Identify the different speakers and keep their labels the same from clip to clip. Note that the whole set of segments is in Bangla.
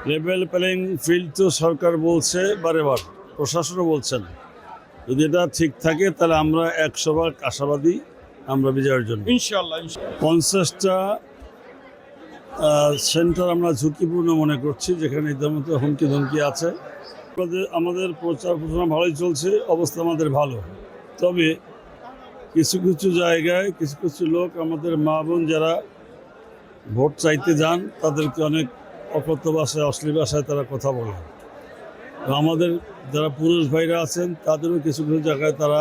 Speaker 1: লেভেল প্লেইং ফিল্ড তো সরকার বলছে বারেবার, প্রশাসনও বলছেন। যদি এটা ঠিক থাকে তাহলে আমরা 100% আশাবাদী আমরা বিজয়ের জন্য
Speaker 2: ইনশাআল্লাহ।
Speaker 1: 50টা সেন্টার আমরা ঝুঁকিপূর্ণ মনে করছি, যেখানে ইতিমধ্যে হুমকি ধমকি আছে। আমাদের প্রচার প্রচারণা ভালোই চলছে, অবস্থা আমাদের ভালো। তবে কিছু কিছু জায়গায় কিছু কিছু লোক আমাদের মা বোন যারা ভোট চাইতে যান তাদেরকে অনেক অকথ্য ভাষায়, অশ্লীল ভাষায় তারা কথা বলে। আমাদের যারা পুরুষ ভাইরা আছেন তাদেরও কিছু কিছু জায়গায় তারা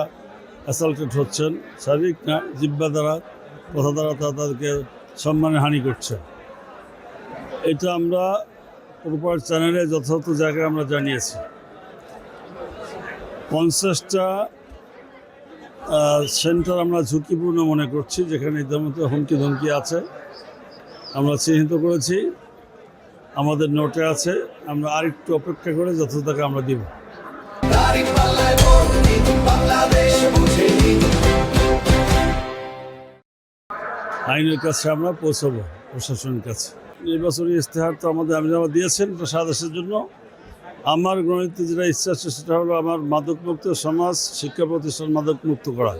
Speaker 1: অ্যাসাল্টেড হচ্ছেন, শারীরিক না, জিহ্বা দ্বারা, কথা দ্বারা তাদেরকে সম্মানের হানি করছে। এটা আমরা প্রপার চ্যানেলে যথাযথ জায়গায় আমরা জানিয়েছি। 50টা সেন্টার আমরা ঝুঁকিপূর্ণ মনে করছি, যেখানে ইতিমধ্যে হুমকি ধমকি আছে। আমরা চিহ্নিত করেছি, আমাদের নোটে আছে। আমরা আরেকটু অপেক্ষা করে যথাযথ জায়গায় আমরা দিব। আইনের কাছে আমরা পৌঁছাবো, প্রশাসনের কাছে। নির্বাচনী ইশতেহার তো আমাদের আমিনামা দিয়েছেন, এটা সারা দেশের জন্য। আমার গণিত যেটা ইচ্ছা আছে সেটা হলো আমার মাদকমুক্ত সমাজ, শিক্ষা প্রতিষ্ঠান মাদকমুক্ত করা,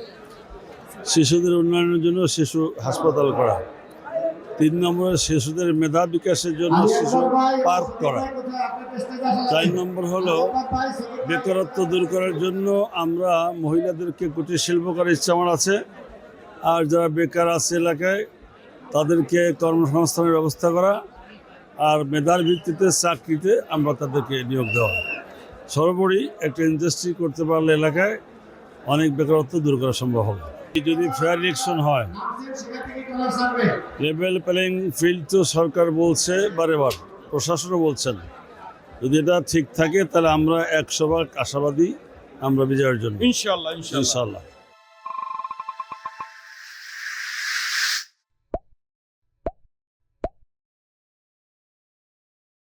Speaker 1: শিশুদের উন্নয়নের জন্য শিশু হাসপাতাল করা, 3 নম্বরে শিশুদের মেধা বিকাশের জন্য শিশু পার্ক করা, 4 নম্বর হলো বেকারত্ব দূর করার জন্য আমরা মহিলাদেরকে কুটির শিল্প করার ইচ্ছা আমার আছে। আর যারা বেকার আছে এলাকায় তাদেরকে কর্মসংস্থানের ব্যবস্থা করা, আর মেধার ভিত্তিতে চাকরিতে আমরা তাদেরকে নিয়োগ দেওয়া। সর্বোপরি একটা ইন্ডাস্ট্রি করতে পারলে এলাকায় অনেক বেকারত্ব দূর করা সম্ভব হবে। যদি ফেয়ার ইলেকশন হয়, লেভেল প্লেইং ফিল্ড তো সরকার বলছে বারেবার, প্রশাসনও বলছেন। যদি এটা ঠিক থাকে তাহলে আমরা 100% আশাবাদী আমরা বিজয়ের জন্য
Speaker 2: ইনশাআল্লাহ।
Speaker 1: ইনশাআল্লাহ।